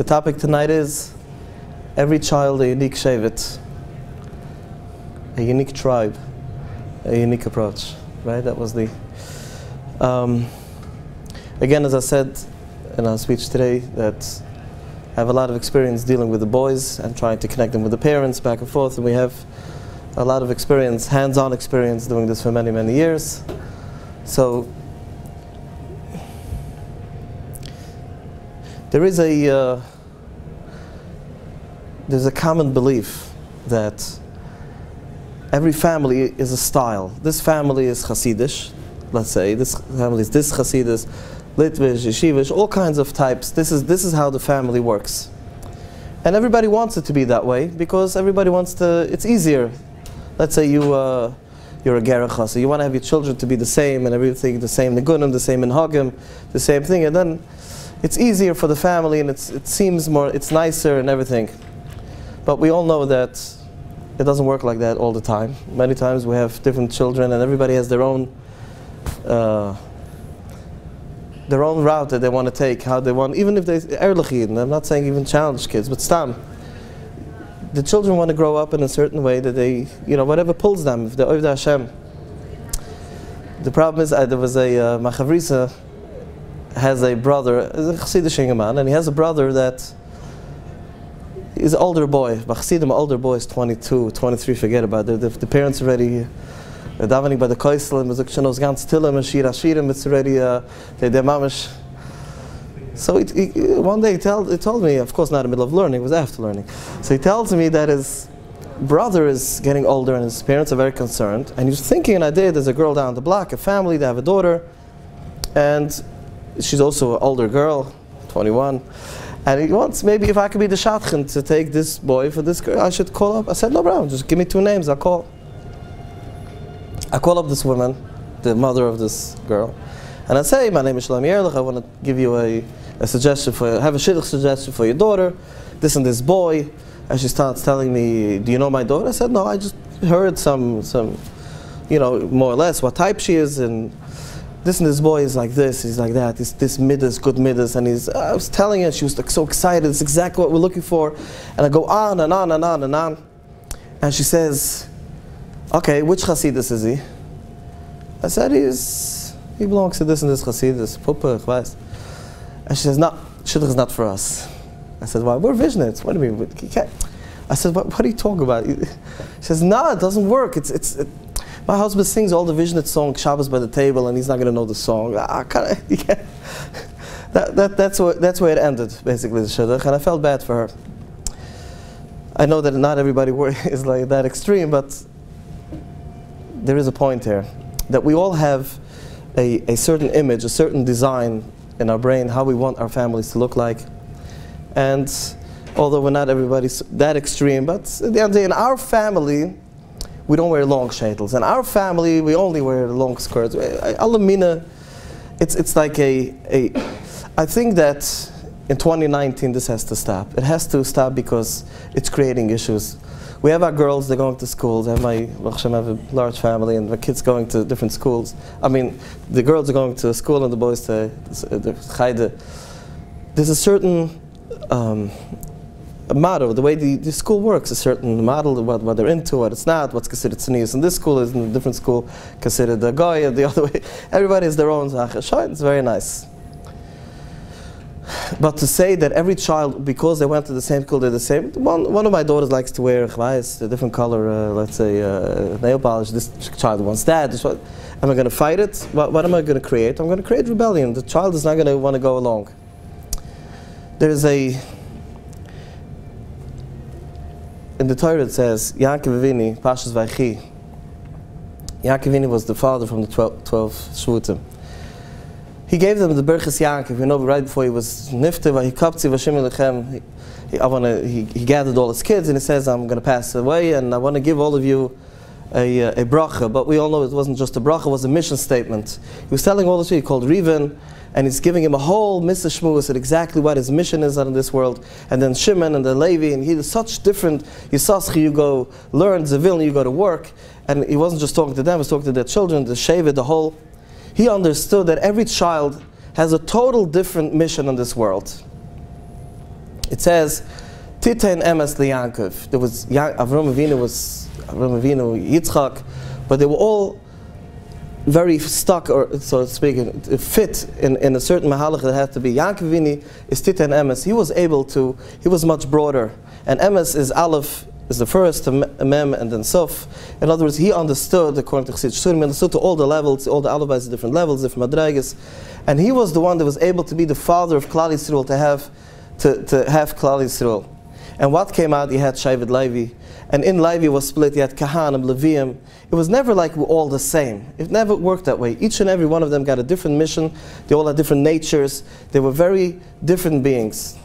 The topic tonight is every child a unique Shevet, a unique tribe, a unique approach. Right? That was the. Again, as I said in our speech today, that I have a lot of experience dealing with the boys and trying to connect them with the parents back and forth, and we have a lot of experience, hands-on experience, doing this for many, many years. So there is there's a common belief that every family is a style. This family is Hasidish, let's say. This family is this Hasidus, Litvish, Yeshivish, all kinds of types. This is how the family works. And everybody wants it to be that way because everybody wants to, it's easier. Let's say you're a Gerach, so you want to have your children to be the same and everything the same, the Gunim, the same in Hagim, the same thing, and then it's easier for the family and it seems more, it's nicer and everything. But we all know that it doesn't work like that all the time. Many times we have different children and everybody has their own route that they want to take, how they want, even if they Ehrlich, and I'm not saying even challenge kids, but stam. The children want to grow up in a certain way that they, whatever pulls them, if they're Oved Hashem. The problem is, there was a Machavrisa has a brother, a Chassidish man, and he has a brother that is an older boy. Chassidim, older boy is 22, 23, forget about it. The parents already davening by the Koisel, and was ganz tillim and shir hashirim, it's already, they're mamish. So one day he told me, of course not in the middle of learning, it was after learning. So he tells me that his brother is getting older and his parents are very concerned. And he was thinking an idea, there's a girl down the block, a family, they have a daughter. And she's also an older girl, 21. And he wants, maybe if I could be the shadchan to take this boy for this girl, I should call up. I said, no problem, just give me 2 names, I'll call. I call up this woman, the mother of this girl. And I say, my name is Shloime Ehrlich, I want to give you a suggestion have a shidduch suggestion for your daughter, this and this boy. And she starts telling me, do you know my daughter? I said, no, I just heard some more or less what type she is, and this boy is like this, he's like that, this midas, good midas, and I was telling her, she was like so excited, it's exactly what we're looking for. And I go on and on and on and on. And she says, okay, which Hasidus is he? I said, he belongs to this and this Hasidus, Puppe, ich weiß. And she says, no, shidduch is not for us. I said, why? We're Vishnites. What do you mean? You can't. I said, what are you talking about? She says, no, it doesn't work. My husband sings all the Vishnit songs, Shabbos by the table, and he's not going to know the song. That's where it ended, basically, the shidduch, and I felt bad for her. I know that not everybody is like that extreme, but there is a point here that we all have a certain image, a certain design in our brain, how we want our families to look like. And although we're not everybody's that extreme, but at the end of the day, in our family, we don't wear long shadels. In our family, we only wear long skirts. Alamina, it's like I think that in 2019 this has to stop. It has to stop because it's creating issues. We have our girls, they're going to schools. I have a large family and my kids going to different schools. I mean, the girls are going to school and the boys to the chayde. There's a certain motto, the way the school works, a certain model, what they're into, what it's not, what's considered tznius in this school is in a different school considered the goy, the other way. Everybody has their own zach. It's very nice. But to say that every child, because they went to the same school, they're the same. One of my daughters likes to wear a different color, let's say nail polish. This child wants that. Am I going to fight it? What am I going to create? I'm going to create rebellion. The child is not going to want to go along. There's in the Torah it says, Yaakov Avinu, Pashas Vaychi. Yaakov Avinu was the father from the 12 Shvutim. He gave them the Berchus Yaakov, right before he was Nifte, he gathered all his kids and he says, I'm going to pass away and I want to give all of you a bracha. But we all know it wasn't just a bracha, it was a mission statement. He was telling all this people, he called Reuven, and he's giving him a whole Mr. Shmuel, said exactly what his mission is in this world. And then Shimon and then Levi, and he was such different, Yisaschi, you go learn, Zavil, you go to work. And he wasn't just talking to them, he was talking to their children, the Shevet, the whole. He understood that every child has a total different mission in this world. It says, Titein emes liYankov. There was Avram Avinu, Yitzchak, but they were all very stuck, or so to speak, fit in a certain mahalach that had to be. Yankov Avinu is Titein emes. He was able to. He was much broader, and emes is aleph is the first, mem, and then sof. In other words, he understood, according to Chassid Shurim, he understood to all the levels, all the alibis, different levels, different madragas, and he was the one that was able to be the father of Klal Yisrael, to have Klal Yisrael. And what came out? You had Shevet Levi, and in Levi was split. You had Kahanim, Leviim. It was never like we're all the same. It never worked that way. Each and every one of them got a different mission. They all had different natures. They were very different beings.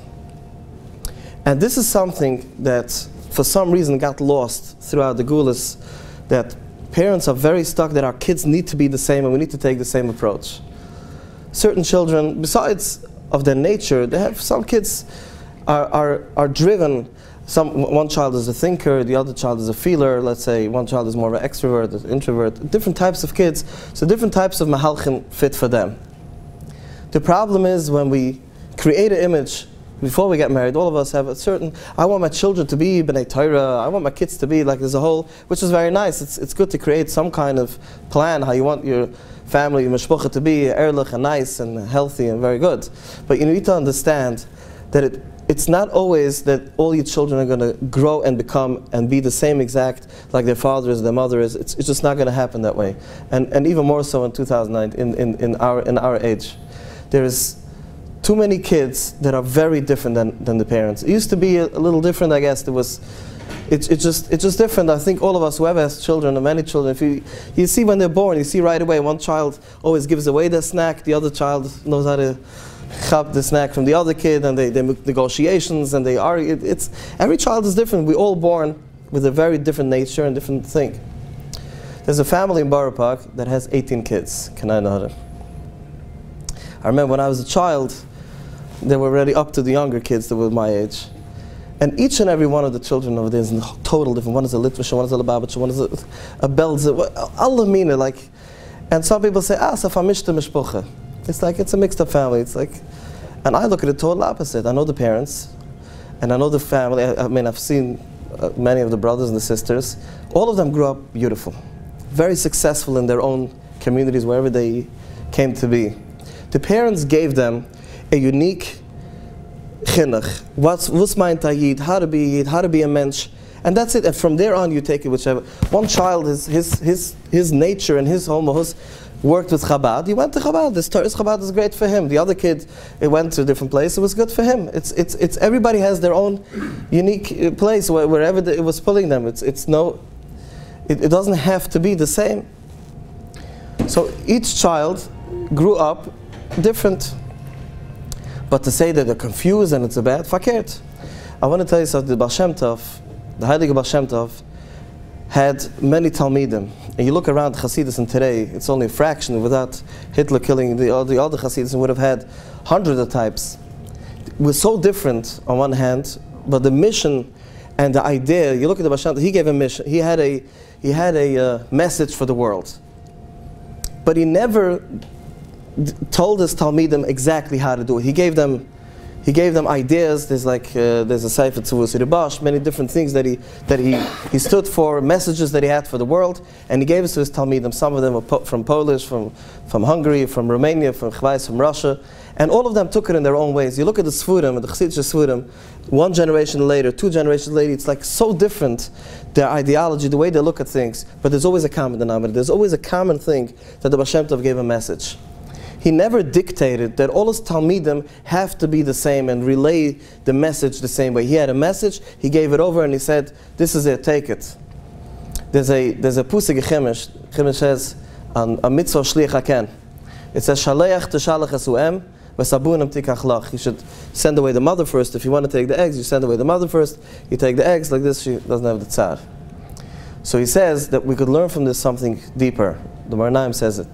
And this is something that, for some reason, got lost throughout the Gulas, that parents are very stuck that our kids need to be the same and we need to take the same approach. Certain children, besides of their nature, they have some kids are driven. One child is a thinker, the other child is a feeler. Let's say one child is more of an extrovert, an introvert. Different types of kids, so different types of mahalchim fit for them. The problem is when we create an image before we get married. All of us have a certain. I want my children to be b'nei Torah. I want my kids to be like there's a whole, which is very nice. It's good to create some kind of plan how you want your family, your mishpucha to be Ehrlich and nice and healthy and very good. But you need to understand that it's not always that all your children are going to grow and become and be the same exact like their father is, their mother is. It's just not going to happen that way. And even more so in 2009, in our age, there's too many kids that are very different than the parents. It used to be a little different, I guess. It's just different. I think all of us, whoever has children, or many children, if you see when they're born, you see right away one child always gives away their snack, the other child knows how to chop the snack from the other kid, and they make negotiations and they argue. Every child is different. We're all born with a very different nature and different thing. There's a family in Borough Park that has 18 kids. Can I know them? I remember when I was a child, they were already up to the younger kids that were my age. And each and every one of the children over there is total different. One is a Litvish, one is a Lubavitcher, one is a Belzer, Allah mina, like. And some people say, Safamishta mishpucha. It's like, it's a mixed up family. It's like, and I look at it total opposite. I know the parents, and I know the family. I mean, I've seen many of the brothers and the sisters. All of them grew up beautiful, very successful in their own communities, wherever they came to be. The parents gave them a unique chinuch. What's meint a yid, how to be a yid, how to be a mensch, and that's it. And from there on, you take it whichever. One child, his nature and his homos worked with Chabad. He went to Chabad. This Chabad is great for him. The other kid, it went to a different place. It was good for him. It's everybody has their own unique place wherever it was pulling them. It doesn't have to be the same. So each child grew up different. But to say that they're confused and it's a bad, fakert. I want to tell you something. The Baal Shem Tov, the Heilige Baal Shem Tov, had many Talmidim. And you look around Hasidus and today, it's only a fraction. Without Hitler killing the other Hasidus, would have had hundreds of types. We're so different on one hand, but the mission and the idea, you look at the Baal Shem Tov, he gave a mission. He had a message for the world. But he never told his Talmidim exactly how to do it. He gave them ideas. There's a Sefer Tzuvus Ribash, many different things that he stood for, messages that he had for the world, and he gave it to his Talmidim. Some of them were from Polish, from Hungary, from Romania, from Chvais, from Russia, and all of them took it in their own ways. You look at the Sfurim, the Chassidish Sfurim, one generation later, 2 generations later, it's like so different, their ideology, the way they look at things, but there's always a common denominator. There's always a common thing that the Baal Shem Tov gave a message. He never dictated that all his Talmidim have to be the same and relay the message the same way. He had a message, he gave it over, and he said, "This is it, take it." There's a pusik Chemish. Chemish says, "A mitzvah shliach haken." It says, "Shaleach teshalach esuem v'sabunam tikach lach." You should send away the mother first. If you want to take the eggs, you send away the mother first. You take the eggs like this. She doesn't have the tsar. So he says that we could learn from this something deeper. The Marnaim says it.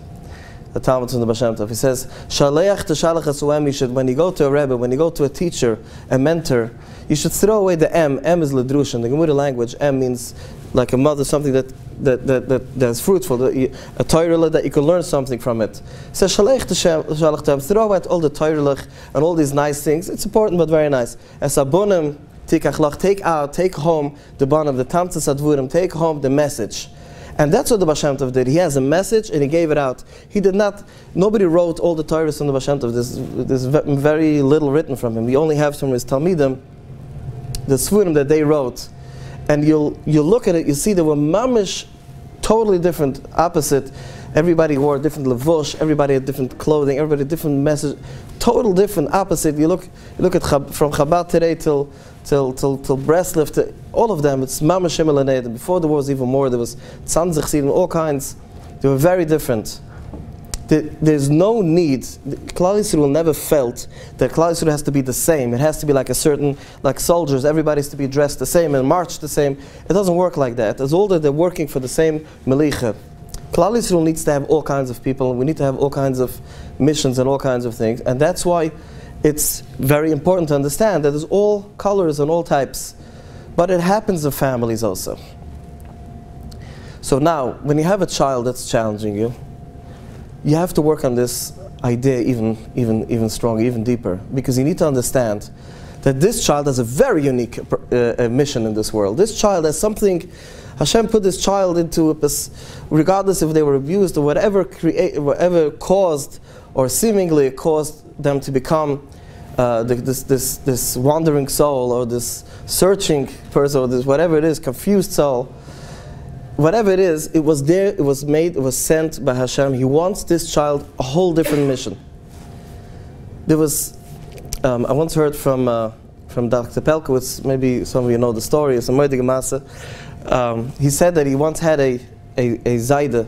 The Talmud from the Baal Shem Tov. He says, "Shaleach teshalach esuem." You should, when you go to a Rebbe, when you go to a teacher, a mentor, you should throw away the M. M is ledrush. In the Gemara language, M means like a mother, something that's fruitful, a Torah that you can learn something from it. So throw out all the Torah and all these nice things. It's important, but very nice. As abunim take home the banim, the tamtzas advurim, take home the message. And that's what the Baal Shem Tov did. He has a message and he gave it out. He did not, nobody wrote all the Torahs from the Baal Shem Tov. There's very little written from him. We only have from his Talmidim, the Svurim that they wrote. And you'll look at it, you see there were mamish, totally different, opposite. Everybody wore different levush, everybody had different clothing, everybody had different message, total different, opposite. You look at from Chabad today till Breslov, all of them, it's mamish shemel. Before there was even more, there was tzanzich seed, all kinds. They were very different. There's no need. Klal Yisrael never felt that Klal Yisrael has to be the same. It has to be like a certain, like soldiers, everybody's to be dressed the same and march the same. It doesn't work like that. As all that they're working for the same melicha. Klal Yisrael needs to have all kinds of people. We need to have all kinds of missions and all kinds of things. And that's why it's very important to understand that there's all colors and all types. But it happens in families also. So now, when you have a child that's challenging you, you have to work on this idea even stronger, even deeper, because you need to understand that this child has a very unique mission in this world. This child has something. Hashem put this child into a, regardless if they were abused or whatever caused or seemingly caused them to become this wandering soul or this searching person or this whatever it is, confused soul. Whatever it is, it was there, it was made, it was sent by Hashem. He wants this child a whole different mission. There was, I once heard from Dr. Pelkowitz, maybe some of you know the story, it's a Moedige Masa. He said that he once had a Zayda,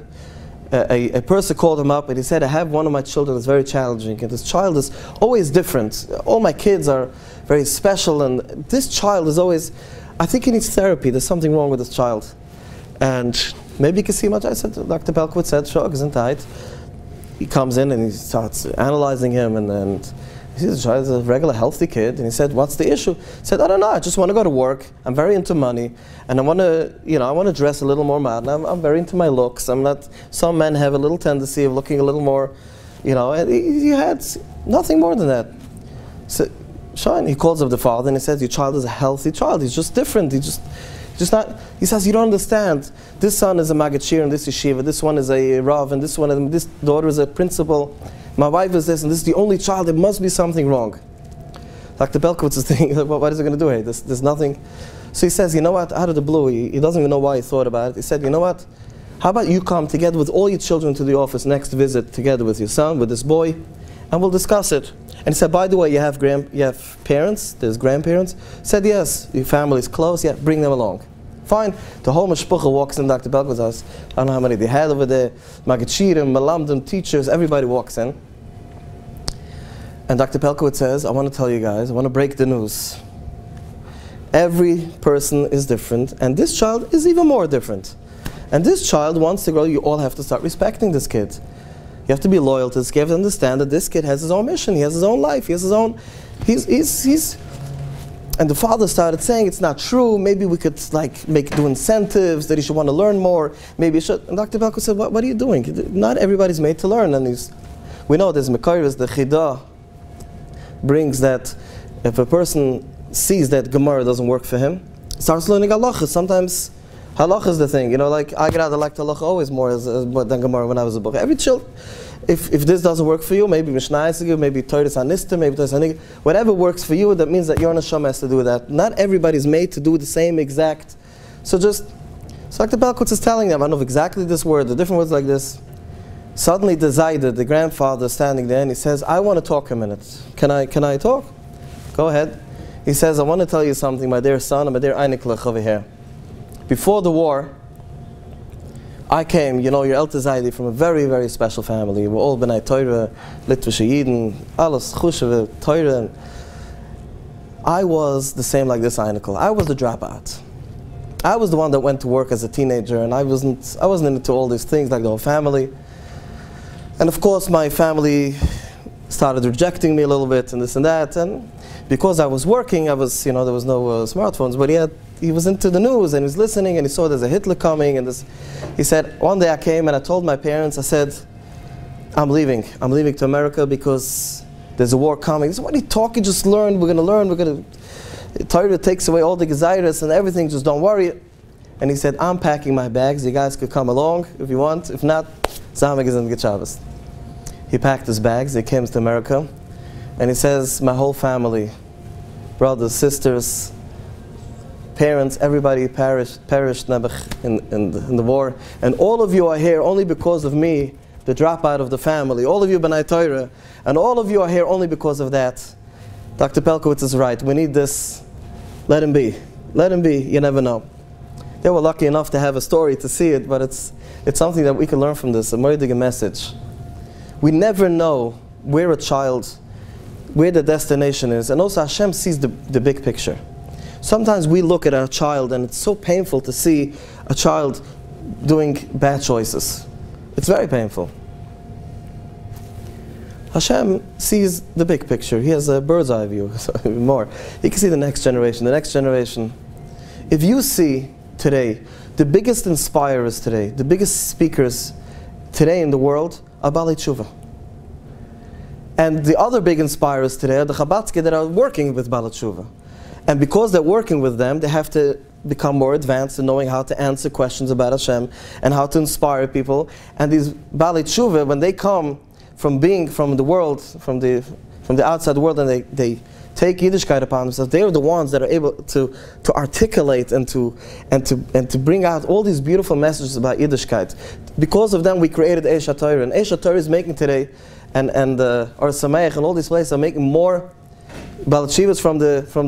a person called him up and he said, I have one of my children that's very challenging and this child is always different. All my kids are very special and this child is always, I think he needs therapy, there's something wrong with this child. And maybe you can see much. I said, Dr. Pelkowitz said, sure, gesundheit. He comes in and he starts analyzing him and then he sees the child is a regular healthy kid and he said, what's the issue? He said, I don't know, I just want to go to work, I'm very into money and I want to dress a little more modern, I'm very into my looks, I'm not, some men have a little tendency of looking a little more, and he had nothing more than that. So, Shine, he calls up the father and he says, your child is a healthy child, he's just different, just not, he says, you don't understand. This son is a Magachir and this is Shiva, this one is a Rav and this daughter is a principal. My wife is this and this is the only child, there must be something wrong. Dr. Belkowitz is thinking, what is it going to do here? There's nothing. So he says, you know what, out of the blue, he doesn't even know why he thought about it. He said, you know what, how about you come together with all your children to the office next visit, together with your son, with this boy, and we'll discuss it. And he said, by the way, you have parents, there's grandparents? He said, yes, your family's close, yeah, bring them along. Fine. The whole mishpucha walks in Dr. Belkowitz's house. I don't know how many they had over there. Magachirim, malamdim, teachers, everybody walks in. And Dr. Pelkowitz says, I want to tell you guys, I want to break the news. Every person is different, and this child is even more different. And this child wants to grow, you all have to start respecting this kid. You have to be loyal to this kid, you have to understand that this kid has his own mission, he has his own life, he has his own, and the father started saying, it's not true, maybe we could do incentives, that he should want to learn more, maybe he should. And Dr. Belko said, what are you doing? Not everybody's made to learn. And we know there's Mekayris, the Chidah brings that if a person sees that Gemara doesn't work for him, starts learning Halacha. Sometimes Halacha is the thing, like I rather liked Halacha always more than Gemara when I was a book. Every child, if this doesn't work for you, maybe Mishnah Yisrael, maybe Torah Anista, maybe Torah Anig, whatever works for you, that means that your neshama has to do that. Not everybody's made to do the same exact. So Dr. Belkowitz is telling them, I know exactly this word, the different words like this. Suddenly the Zayda, the grandfather, standing there and he says, I want to talk a minute. Can I talk? Go ahead. He says, I want to tell you something, my dear son, and my dear Ehrlich over here. Before the war, I came, your Elter Zaydi, from a very, very special family. We're all B'nai Torah, Litvische Yidden, alles Chushev, Torah. I was the same like this Ehrlich. I was the dropout. I was the one that went to work as a teenager, and I wasn't into all these things like the whole family. And of course, my family started rejecting me a little bit and this and that. And because I was working, there was no smartphones, but he was into the news and he was listening, and he saw there's a Hitler coming. And he said, one day I came and I told my parents, I said, I'm leaving to America because there's a war coming. He said, what are you talking? Just learn. We're going to Torah takes away all the desires and everything. Just don't worry. And he said, I'm packing my bags. You guys could come along if you want. If not, Samig is in the Shabbos. He packed his bags. He came to America. And he says, my whole family, brothers, sisters, parents, everybody perished in the war. And all of you are here only because of me, the dropout of the family. All of you B'nai Torah. And all of you are here only because of that. Dr. Pelkowitz is right. We need this. Let him be. Let him be. You never know. They were lucky enough to have a story to see it, but it's something that we can learn from this, a Moedige message. We never know where a child, where the destination is. And also Hashem sees the big picture. Sometimes we look at our child and it's so painful to see a child doing bad choices. It's very painful. Hashem sees the big picture. He has a bird's eye view, so even more. He can see the next generation, the next generation. If you see today, the biggest inspirers today, the biggest speakers today in the world are Balei Tshuva. And the other big inspirers today are the Chabadski that are working with Balei Tshuva. And because they're working with them, they have to become more advanced in knowing how to answer questions about Hashem and how to inspire people. And these Balei Tshuva, when they come from being from the world, from the outside world, and they take Yiddishkeit upon themselves, they are the ones that are able to articulate and to bring out all these beautiful messages about Yiddishkeit. Because of them, we created Eish HaTorah, and Eish HaTorah is making today, and Or Sameach and all these places are making more Balei Tshuvas from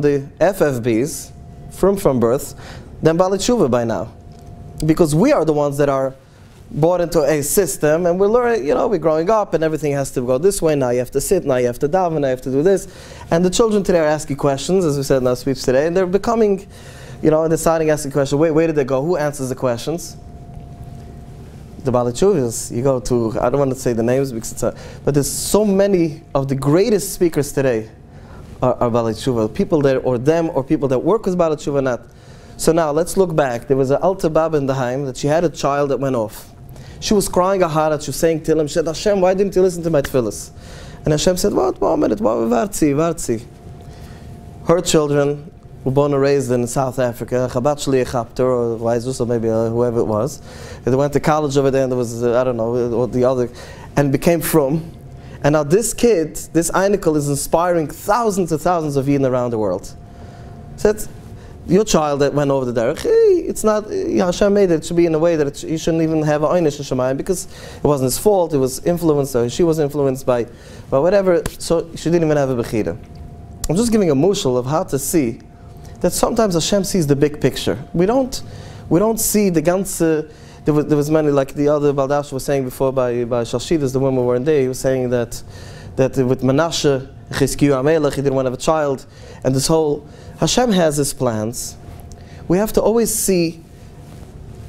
the FFBs from birth than Balei Tshuva by now, because we are the ones that are brought into a system, and we're learning, we're growing up and everything has to go this way. Now you have to sit, now you have to daven, now you have to do this. And the children today are asking questions, as we said in our speech today, and they're becoming, deciding, asking questions. Where did they go? Who answers the questions? The Balei Tshuvas. You go to, I don't want to say the names, because but there's so many of the greatest speakers today are Balei Tshuva. People that, or people that work with Balei Tshuva, not. So now let's look back. There was an Alta Baba in the Haim that she had a child that went off. She was crying a heart. She was saying to him, she said, Hashem, why didn't you listen to my tefillas? And Hashem said, what moment? Vartzi. Her children were born and raised in South Africa, Chabad Shliach Chapter, or Waizus, or maybe whoever it was. They went to college over there, and there was, I don't know, or the other, and became from. And now this kid, this Einikel, is inspiring thousands and thousands of Yidden around the world. Said, your child that went over the derech, it's not, Hashem made it to be in a way that he shouldn't even have an einish Shemayim, because it wasn't his fault, it was influenced, or she was influenced by whatever, so she didn't even have a bechira. I'm just giving a mushal of how to see that sometimes Hashem sees the big picture. We don't see the ganze. There was many, like the other Baldash was saying before by Shalshidas, the woman were in there, he was saying that with Menashe, Chizkiyu HaMelech, he didn't want to have a child, and this whole, Hashem has his plans. We have to always see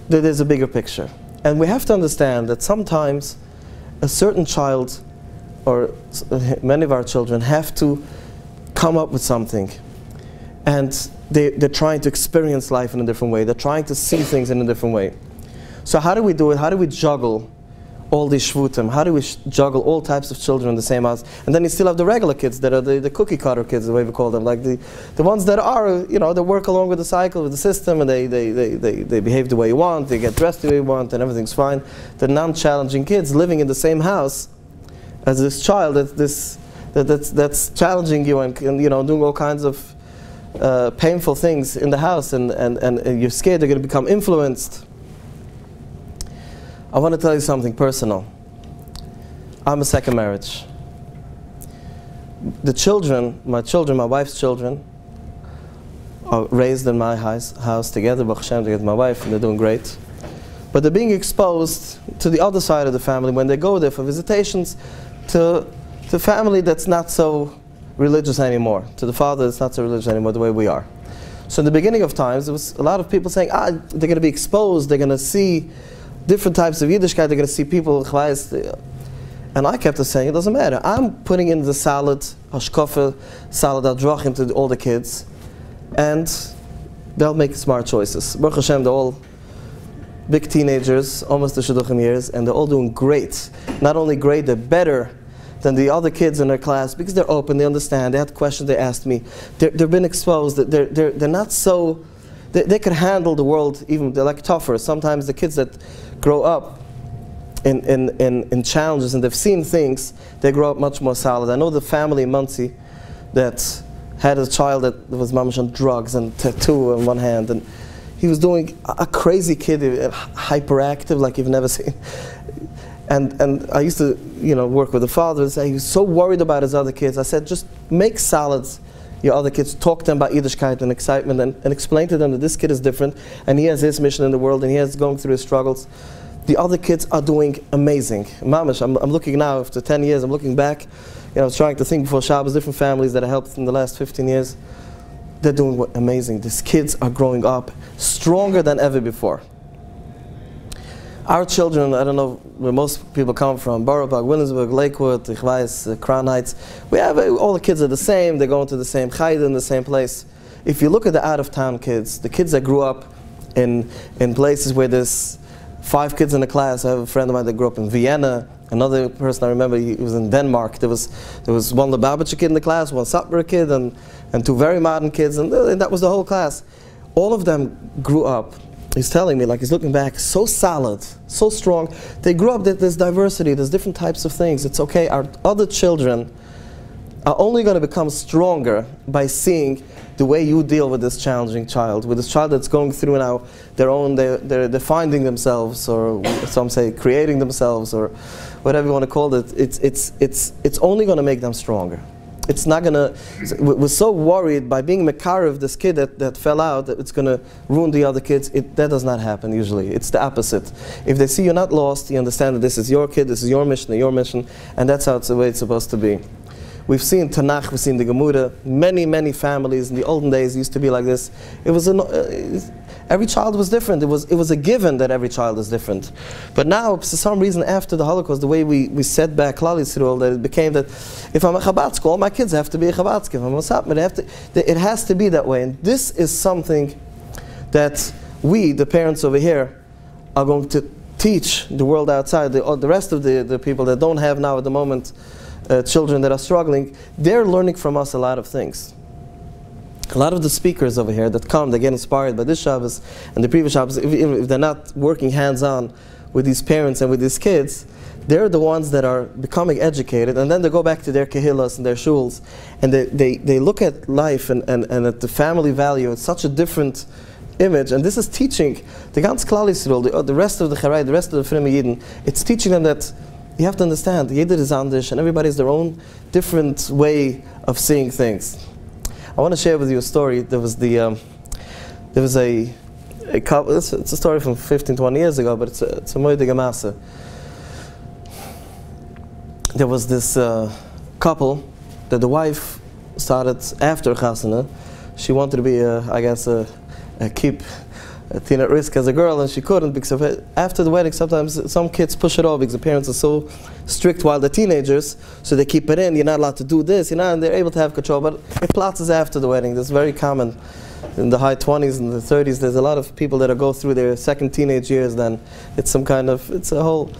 that there's a bigger picture. And we have to understand that sometimes a certain child, or many of our children, have to come up with something. And they're trying to experience life in a different way. They're trying to see things in a different way. So how do we do it? How do we juggle all these shvutim? How do we juggle all types of children in the same house? And then you still have the regular kids that are the cookie cutter kids, the way we call them, like the ones that are, they work along with the cycle, with the system, and they behave the way you want, they get dressed the way you want, and everything's fine. The non-challenging kids living in the same house as this child that's challenging you and doing all kinds of painful things in the house, and you're scared they're going to become influenced. I want to tell you something personal. I'm a second marriage. The children, my wife's children, are raised in my house together, Baruch Hashem, together with my wife, and they're doing great. But they're being exposed to the other side of the family when they go there for visitations, to family that's not so religious anymore, to the father that's not so religious anymore the way we are. So in the beginning of times, there was a lot of people saying, they're going to be exposed, they're going to see different types of Yiddishkeit, they're going to see people, and And I kept saying, it doesn't matter. I'm putting in the salad, hashkafa, salad al-drachim to all the kids, and they'll make smart choices. Baruch Hashem, they're all big teenagers, almost the shidduchim years, and they're all doing great. Not only great, they're better than the other kids in their class because they're open, they understand, they had questions they asked me. They've been exposed, they're not so, they could handle the world, even they're like tougher. Sometimes the kids that grow up in challenges and they've seen things, they grow up much more solid. I know the family in Muncie that had a child that was mamash on drugs and tattoo on one hand, and he was doing a crazy kid, hyperactive like you've never seen. And I used to, work with the father and say he was so worried about his other kids. I said, just make salads, your other kids, talk to them about Yiddishkeit and excitement, and explain to them that this kid is different and he has his mission in the world and he has going through his struggles. The other kids are doing amazing. Mamash, I'm looking now, after 10 years, I'm looking back. I was trying to think before Shabbos, different families that I helped in the last 15 years. They're doing amazing. These kids are growing up stronger than ever before. Our children, I don't know where most people come from, Borough, Williamsburg, Lakewood, Ichwais, Crown Heights. We have, all the kids are the same, they're going to the same chayda in the same place. If you look at the out-of-town kids, the kids that grew up in places where there's 5 kids in the class. I have a friend of mine that grew up in Vienna. Another person I remember, he was in Denmark. There was one Lubavitcher kid in the class, one Satmar kid, and 2 very modern kids, and that was the whole class. All of them grew up. He's telling me, like he's looking back, so solid, so strong. They grew up, there's diversity, there's different types of things. It's okay. Our other children are only going to become stronger by seeing the way you deal with this challenging child, with this child that's going through now their own, they're finding themselves, or some say creating themselves, or whatever you want to call it. It's only going to make them stronger. It's not going to, we're so worried by being mekarev, this kid that fell out, that it's going to ruin the other kids. That does not happen usually. It's the opposite. If they see you're not lost, you understand that this is your kid, this is your mission, and that's how it's the way it's supposed to be. We've seen Tanakh, we've seen the Gemara. Many families in the olden days used to be like this. It was every child was different. It was a given that every child is different. But now, for some reason, after the Holocaust, the way we set back Klal Yisrael, that it became that if I'm a Chabad school, all my kids have to be a Chabad school. If I'm a Satmar, it has to be that way. And this is something that we, the parents over here, are going to teach the world outside, the rest of the people that don't have now at the moment children that are struggling. They're learning from us a lot of things. A lot of the speakers over here that come, they get inspired by this Shabbos and the previous Shabbos, if they're not working hands-on with these parents and with these kids, they're the ones that are becoming educated, and then they go back to their kehillas and their shuls, and they look at life and at the family value. It's such a different image, and this is teaching the ganz Klal Yisrael, the rest of the Charai, the rest of the Frima Yidden. It's teaching them that you have to understand, Jeder is anders, and everybody has their own different way of seeing things. I want to share with you a story. There was a couple. It's a story from 15, 20 years ago, but it's a moide gemasa. There was this couple that the wife started after chasana. She wanted to be, keep a teen at risk as a girl, and she couldn't because of it. After the wedding, sometimes some kids push it off because the parents are so strict while they're teenagers, so they keep it in. You're not allowed to do this, and they're able to have control. But it plots after the wedding. That's very common in the high 20s and the 30s. There's a lot of people that go through their second teenage years. Then it's some kind of, it's a whole.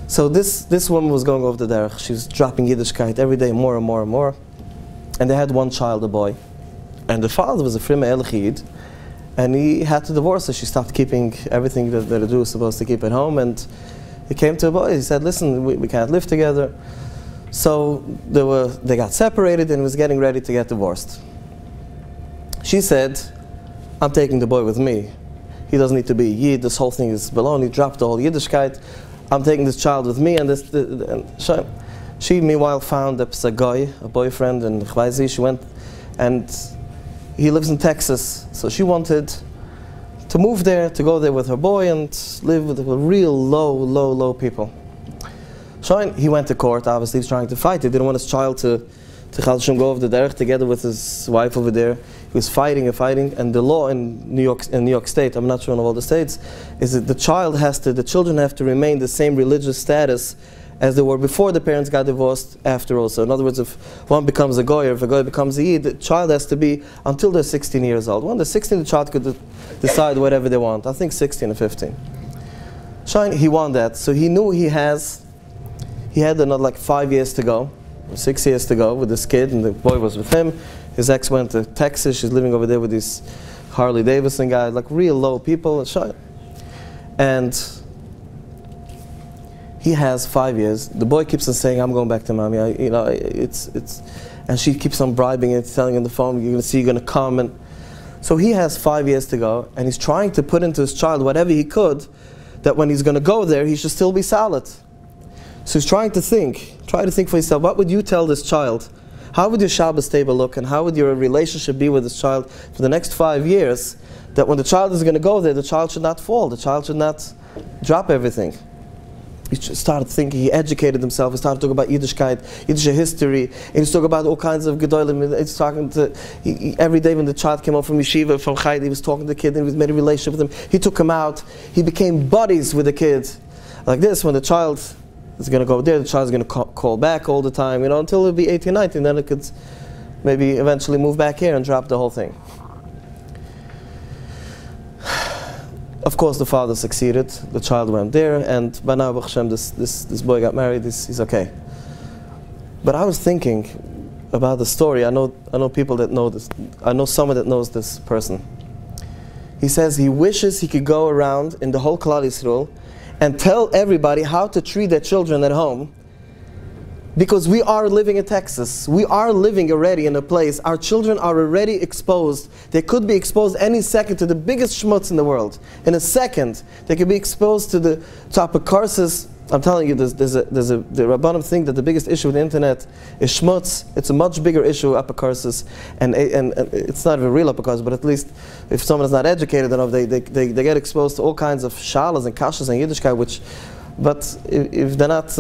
So this woman was going over the derech. She was dropping Yiddishkeit every day, more and more and more. And they had one child, a boy, and the father was a frima Ehrlich. And he had to divorce her. She stopped keeping everything that a Jew was supposed to keep at home. And he came to a boy. He said, listen, we can't live together. So they got separated, and he was getting ready to get divorced. She said, I'm taking the boy with me. He doesn't need to be Yid. This whole thing is baloney. Dropped the whole Yiddishkeit. I'm taking this child with me. And she meanwhile found a psagoy, a boyfriend in Chvaizi. She went, and he lives in Texas, so she wanted to move there, to go there with her boy and live with real low people. So he went to court. Obviously he's trying to fight. He didn't want his child to go over the derech together with his wife over there. He was fighting, and the law in New York State, I'm not sure in all the states, is that the children have to remain the same religious status as they were before the parents got divorced, after also. In other words, if one becomes a goy, or if a goy becomes a yid, the child has to be until they're 16 years old. When they're 16, the child could decide whatever they want. I think 16 or 15. He won that, so he knew he had another like 5 years to go, or 6 years to go with this kid, and the boy was with him. His ex went to Texas. She's living over there with these Harley Davidson guys, like real low people. And he has 5 years. The boy keeps on saying, "I'm going back to mommy." And she keeps on bribing it, telling him on the phone, "You're going to see, you're going to come." And so he has 5 years to go, and he's trying to put into his child whatever he could, that when he's going to go there, he should still be solid. So he's trying to think. Try to think for yourself. What would you tell this child? How would your Shabbos table look, and how would your relationship be with this child for the next 5 years, that when the child is going to go there, the child should not fall, the child should not drop everything? He started thinking, he educated himself, he started talking about Yiddishkeit, Yiddish history, and he's talking about all kinds of Gedolim. He's talking to, every day when the child came home from Yeshiva, from Chayda, he was talking to the kid, and he made a relationship with him. He took him out, he became buddies with the kid. Like this, when the child is going to go there, the child is going to call back all the time, until it'll be 18, 19, then it could maybe eventually move back here and drop the whole thing. Of course, the father succeeded. The child went there, and by now, Baruch Hashem, this boy got married. He's okay. But I was thinking about the story. I know people that know this. I know someone that knows this person. He says he wishes he could go around in the whole Klal Yisrael and tell everybody how to treat their children at home. Because we are living in Texas. We are living already in a place. Our children are already exposed. They could be exposed any second to the biggest schmutz in the world. In a second, they could be exposed to the apocalypse. I'm telling you, the Rabbanim think that the biggest issue with the internet is schmutz. It's a much bigger issue, apocalypse, and it's not even real apocalypse, but at least if someone is not educated enough, they get exposed to all kinds of shalas and kashas and Yiddishkeit, but if they're not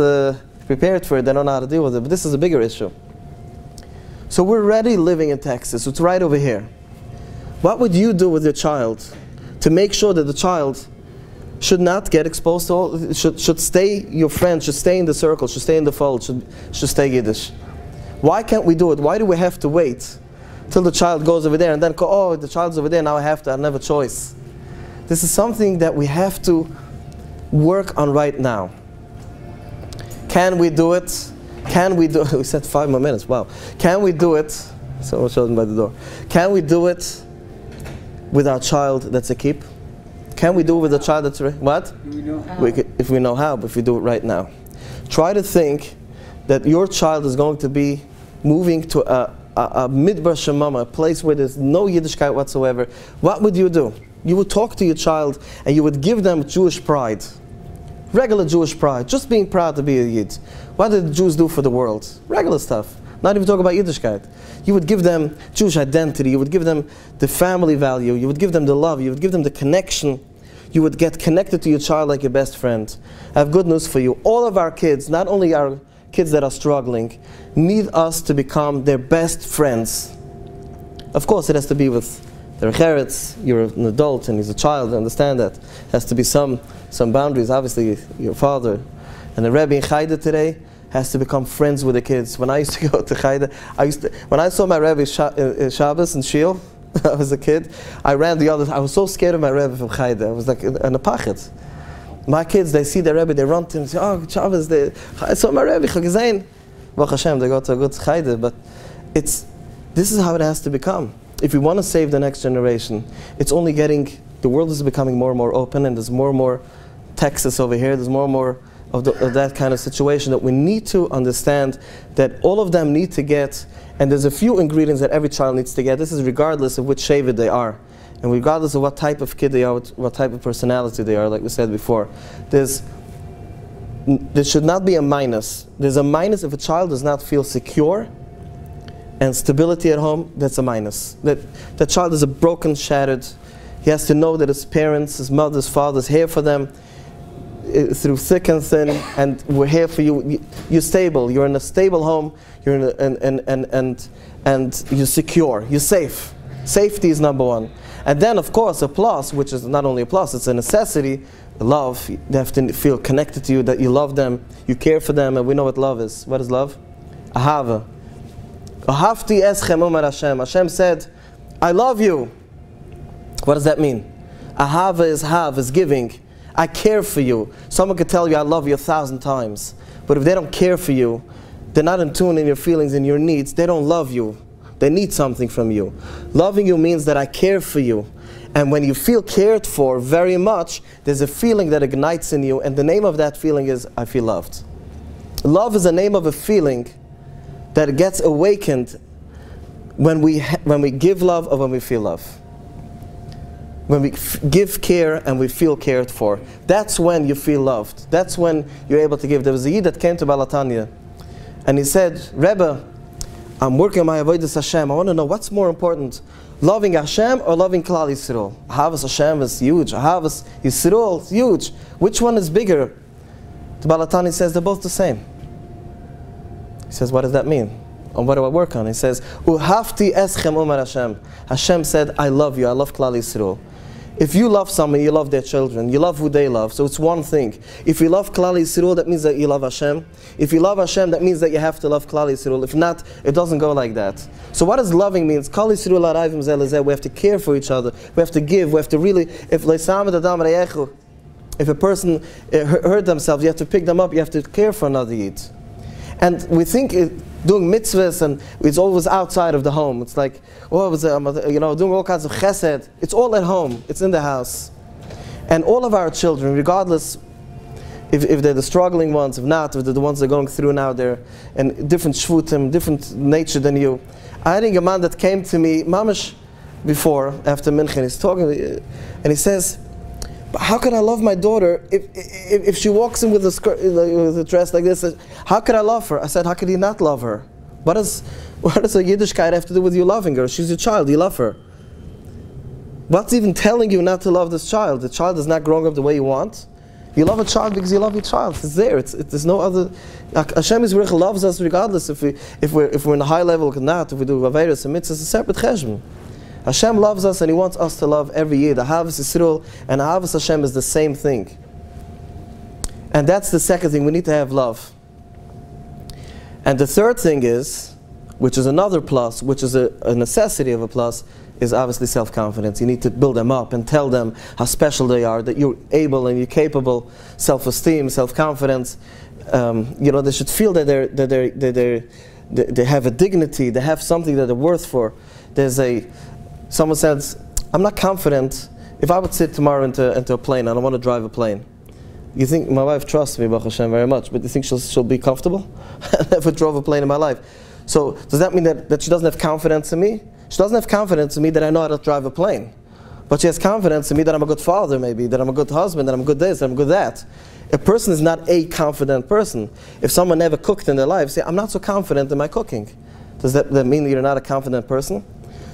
prepared for it, they don't know how to deal with it. But this is a bigger issue. So we're already living in Texas. It's right over here. What would you do with your child to make sure that the child should not get exposed to all, should stay your friend, should stay in the circle, should stay in the fold, should stay Yiddish? Why can't we do it? Why do we have to wait till the child goes over there and then go, oh, the child's over there, now I don't have a choice? This is something that we have to work on right now. Can we do it? Can we do it? We said 5 more minutes, wow. Can we do it? Someone showed me by the door. Can we do it with our child that's a keep? Can we do it with a child that's what? We know how. If we know how, but if we do it right now. Try to think that your child is going to be moving to a midbar shemama, a place where there's no Yiddishkeit whatsoever. What would you do? You would talk to your child and you would give them Jewish pride. Regular Jewish pride, just being proud to be a Yid. What did the Jews do for the world? Regular stuff. Not even talk about Yiddishkeit. You would give them Jewish identity, you would give them the family value, you would give them the love, you would give them the connection. You would get connected to your child like your best friend. I have good news for you. All of our kids, not only our kids that are struggling, need us to become their best friends. Of course, it has to be with their cheretz. You're an adult and he's a child, I understand that. Has to be some boundaries. Obviously, your father. And the Rabbi in Chayda today has to become friends with the kids. When I used to go to Chayda, when I saw my Rabbi Shabbos and Shiel, I was a kid, I ran the other. I was so scared of my Rebbe from Chayda. I was like in a pachet. My kids, they see their Rebbe, they run to him and say, oh, Shabbos, I saw my Rebbe, Chagizain. Baruch Hashem, they go to a good Chayda. But this is how it has to become. If we want to save the next generation, it's only the world is becoming more and more open, and there's more and more Texas over here, there's more and more of that kind of situation, that we need to understand that all of them need to get, and there's a few ingredients that every child needs to get. This is regardless of which Shevet they are, and regardless of what type of kid they are, what type of personality they are, like we said before. There should not be a minus. There's a minus if a child does not feel secure and stability at home. That's a minus. That child is a broken, shattered. He has to know that his parents, his mother, his father is here for them through thick and thin, and we're here for you. You're stable. You're in a stable home. You're in and you're secure. You're safe. Safety is number one. And then, of course, a plus, which is not only a plus, it's a necessity, love. They have to feel connected to you, that you love them, you care for them, and we know what love is. What is love? Ahava. Ahavti eschem umar Hashem. Hashem said, I love you. What does that mean? Ahava is have, is giving. I care for you. Someone could tell you I love you 1,000 times. But if they don't care for you, they're not in tune in your feelings and your needs, they don't love you. They need something from you. Loving you means that I care for you. And when you feel cared for very much, there's a feeling that ignites in you, and the name of that feeling is, I feel loved. Love is the name of a feeling that gets awakened when we give love or when we feel love. When we give care and we feel cared for. That's when you feel loved. That's when you're able to give. There was a Yid that came to Balatanya, and he said, Rebbe, I'm working on my avodas Hashem. I want to know what's more important, loving Hashem or loving Klal Yisrael? Ahavas Hashem is huge. Ahavas Yisrael is huge. Which one is bigger? The Balatani says they're both the same. He says, what does that mean? And what do I work on? He says, Uhavti eschem umar Hashem. Hashem said, I love you. I love Klal Yisrael. If you love someone, you love their children. You love who they love. So it's one thing. If you love Klal Yisrael, that means that you love Hashem. If you love Hashem, that means that you have to love Klal Yisrael. If not, it doesn't go like that. So what does loving mean? Klal Yisrael arayvim zeh lezeh. We have to care for each other. We have to give. We have to really, if a person hurt themselves, you have to pick them up. You have to care for another Yid. And we think doing mitzvahs and it's always outside of the home. It's like, oh, doing all kinds of chesed. It's all at home. It's in the house. And all of our children, regardless if they're the struggling ones, if not, if they're the ones that are going through now, they're in different shvutim, different nature than you. I had a man that came to me, mamash, before, after Minchen, he's talking, and he says, how can I love my daughter if she walks in with a skirt, with a dress like this? How could I love her? I said, how could you not love her? What does a Yiddishkeit have to do with you loving her? She's your child, you love her. What's even telling you not to love this child? The child is not growing up the way you want. You love a child because you love your child. It's there. There's no other. Hashem Yisrael loves us regardless if we're in a high level or not. If we do Averos and Mitzvahs, it's a separate cheshbon. Hashem loves us and He wants us to love every Yid. Ahavas Yisrael and Ahavas Hashem is the same thing. And that's the second thing. We need to have love. And the third thing is, which is another plus, which is a necessity of a plus, is obviously self-confidence. You need to build them up and tell them how special they are, that you're able and you're capable. Self-esteem, self-confidence. They should feel that they have a dignity, they have something that they're worth for. Someone says, I'm not confident. If I would sit tomorrow into a plane, I don't want to drive a plane. You think, my wife trusts me, Baruch Hashem, very much, but you think she'll be comfortable? I never drove a plane in my life. So does that mean that she doesn't have confidence in me? She doesn't have confidence in me that I know how to drive a plane. But she has confidence in me that I'm a good father, maybe, that I'm a good husband, that I'm good this, that I'm good that. A person is not a confident person. If someone never cooked in their life, say, I'm not so confident in my cooking. Does that mean that you're not a confident person?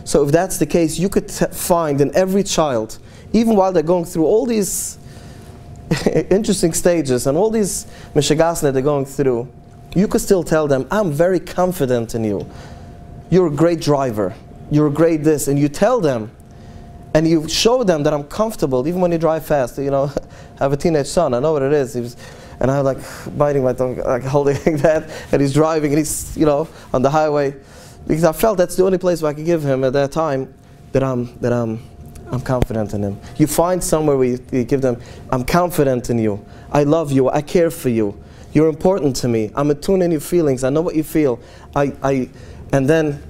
So if that's the case, you could find in every child, even while they're going through all these interesting stages and all these mishagas that they're going through, you could still tell them, I'm very confident in you. You're a great driver. You're a great this. And you tell them, and you show them that I'm comfortable, even when you drive fast. I have a teenage son, I know what it is. And I'm like biting my tongue, like holding like that, and he's driving, and he's, on the highway. Because I felt that's the only place where I could give him at that time that I'm confident in him. You find somewhere where you give them, I'm confident in you. I love you. I care for you. You're important to me. I'm attuned in your feelings. I know what you feel. And then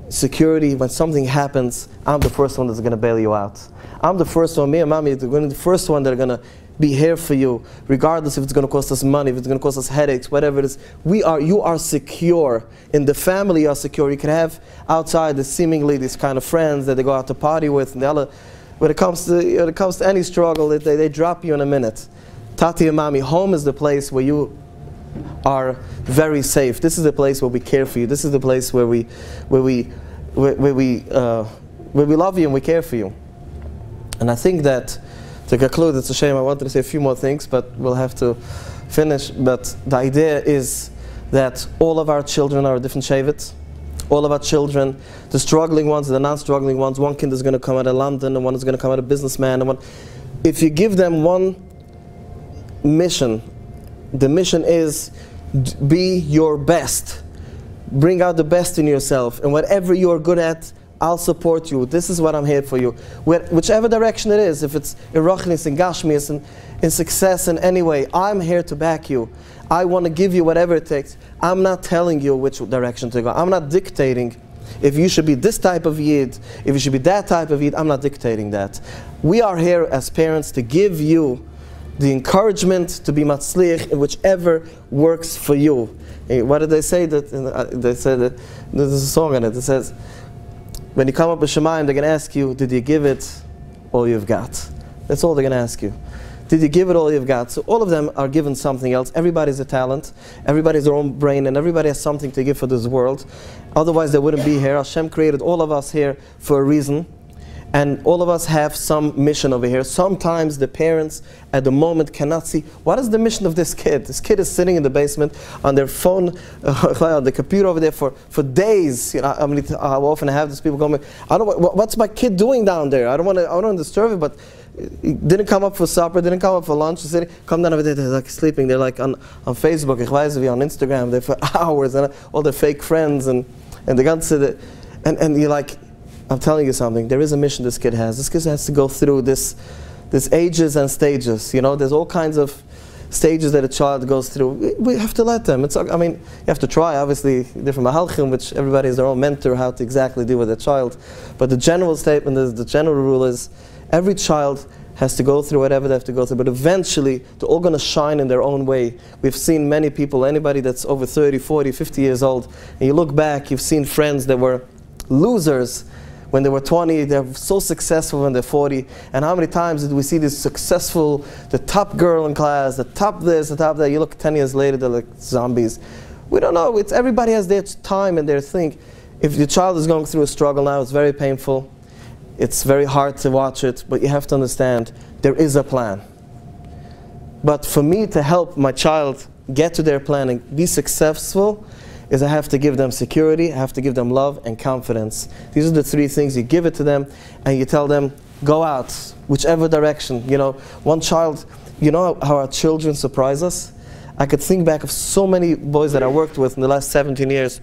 security, when something happens, I'm the first one that's going to bail you out. I'm the first one, me and mommy are going to be the first one that are going to be here for you, regardless if it's going to cost us money, if it's going to cost us headaches, whatever it is. You are secure. In the family, you are secure. You can have outside seemingly these kind of friends that they go out to party with, and when it comes to any struggle, they drop you in a minute. Tati and Mami, home is the place where you are very safe. This is the place where we care for you. This is the place where we love you and we care for you. And I think that to conclude, it's a shame, I wanted to say a few more things, but we'll have to finish. But the idea is that all of our children are a different Shevet. all of our children, the struggling ones, the non-struggling ones. One kid is going to come out of London, and one is going to come out a businessman. And one, if you give them one mission, the mission is be your best. Bring out the best in yourself, and whatever you're good at, I'll support you. This is what I'm here for you. Whichever direction it is, if it's in Ruchnis, in Gashmias, in success in any way, I'm here to back you. I want to give you whatever it takes. I'm not telling you which direction to go. I'm not dictating if you should be this type of Yid, if you should be that type of Yid. I'm not dictating that. We are here as parents to give you the encouragement to be matzliach in whichever works for you. What did they say? They said that there's a song in it that says, when you come up with Shemayim, they're going to ask you, did you give it all you've got? That's all they're going to ask you. Did you give it all you've got? So all of them are given something else. Everybody's a talent. Everybody's their own brain, and everybody has something to give for this world. Otherwise, they wouldn't be here. Hashem created all of us here for a reason. And all of us have some mission over here. Sometimes the parents at the moment cannot see, what is the mission of this kid? This kid is sitting in the basement on their phone, on the computer over there for days. You know, I mean, how often I have these people going, what's my kid doing down there? I don't want to disturb it, but he didn't come up for supper, didn't come up for lunch, come down over there, they're like sleeping, they're like on Facebook, on Instagram, they're for hours, and all their fake friends, and the guns, and you're like, I'm telling you something, there is a mission this kid has. This kid has to go through this ages and stages. You know, there's all kinds of stages that a child goes through. We have to let them. I mean, you have to try, obviously, different mahalchim, which everybody has their own mentor, how to exactly deal with a child. But the general statement is, the general rule is, every child has to go through whatever they have to go through, but eventually they're all going to shine in their own way. We've seen many people, anybody that's over 30, 40, 50 years old, and you look back, you've seen friends that were losers when they were 20, they're so successful when they're 40. And how many times did we see this successful, the top girl in class, the top this, the top that, you look 10 years later, they're like zombies. We don't know, everybody has their time and their thing. If your child is going through a struggle now, it's very painful. It's very hard to watch it, but you have to understand, there is a plan. But for me to help my child get to their plan and be successful, is I have to give them security, I have to give them love and confidence. These are the three things. You give it to them and you tell them, go out, whichever direction. You know, one child, you know how our children surprise us? I could think back of so many boys that I worked with in the last 17 years.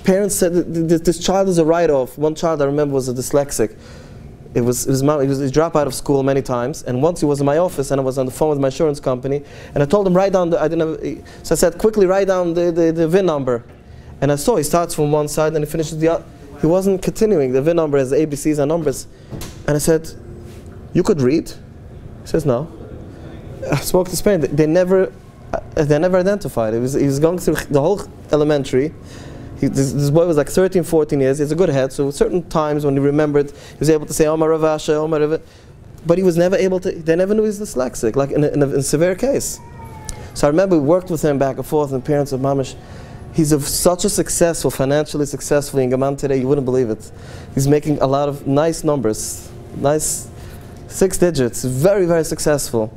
Parents said, this child is a write-off. One child I remember was a dyslexic. He dropped out of school many times, and once he was in my office and I was on the phone with my insurance company, and I told him, write down, so I said, quickly write down the VIN number. And I saw he starts from one side and he finishes the other. He wasn't continuing. The VIN number has ABCs and numbers. And I said, you could read? He says, no. I spoke to his parents. They never identified. He was going through the whole elementary. This boy was like 13, 14 years. He has a good head, so certain times when he remembered, he was able to say, Omar Ravasha, Omar Ravasha. But he was never able to, they never knew he was dyslexic, like in a severe case. So I remember we worked with him back and forth, and the parents of Mamish, he's such a successful, financially successful in Gaman today, you wouldn't believe it. He's making a lot of nice numbers, nice 6 digits, very, very successful.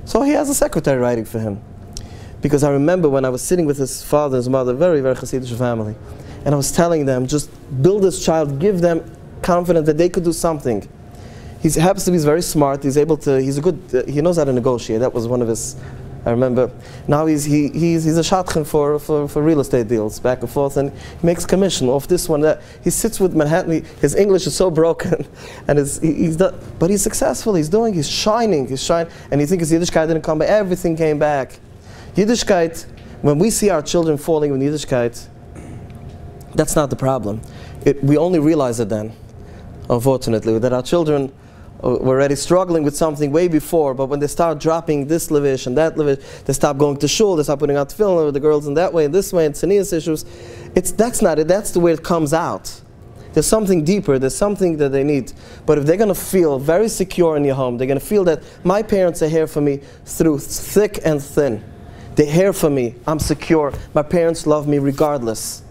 So he has a secretary writing for him. Because I remember when I was sitting with his father and his mother, very, very Hasidic family, and I was telling them, just build this child, give them confidence that they could do something. He happens to be very smart, he's able to, he knows how to negotiate. That was one of his, I remember. Now he's a shadchan for real estate deals, back and forth, and he makes commission off this one, that. He sits with Manhattan, his English is so broken, and but he's successful, he's shining, and you think his Yiddishkeit didn't come back, everything came back. Yiddishkeit, when we see our children falling in Yiddishkeit, that's not the problem. We only realize it then, unfortunately, that our children were already struggling with something way before, but when they start dropping this levish and that levish, they stop going to shul, they stop putting out tefillin with the girls in that way and this way, and tznius issues, that's not it, that's the way it comes out. There's something deeper, there's something that they need. But if they're going to feel very secure in your home, they're going to feel that my parents are here for me through thick and thin. They're here for me, I'm secure, my parents love me regardless.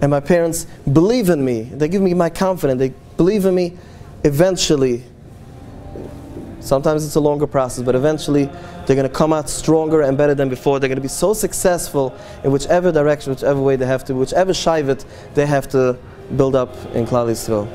And my parents believe in me, they give me my confidence, they believe in me. Eventually, sometimes it's a longer process, but eventually They're going to come out stronger and better than before. They're going to be so successful in whichever direction, whichever way they have to, whichever Shevet they have to build up in Klal Yisrael.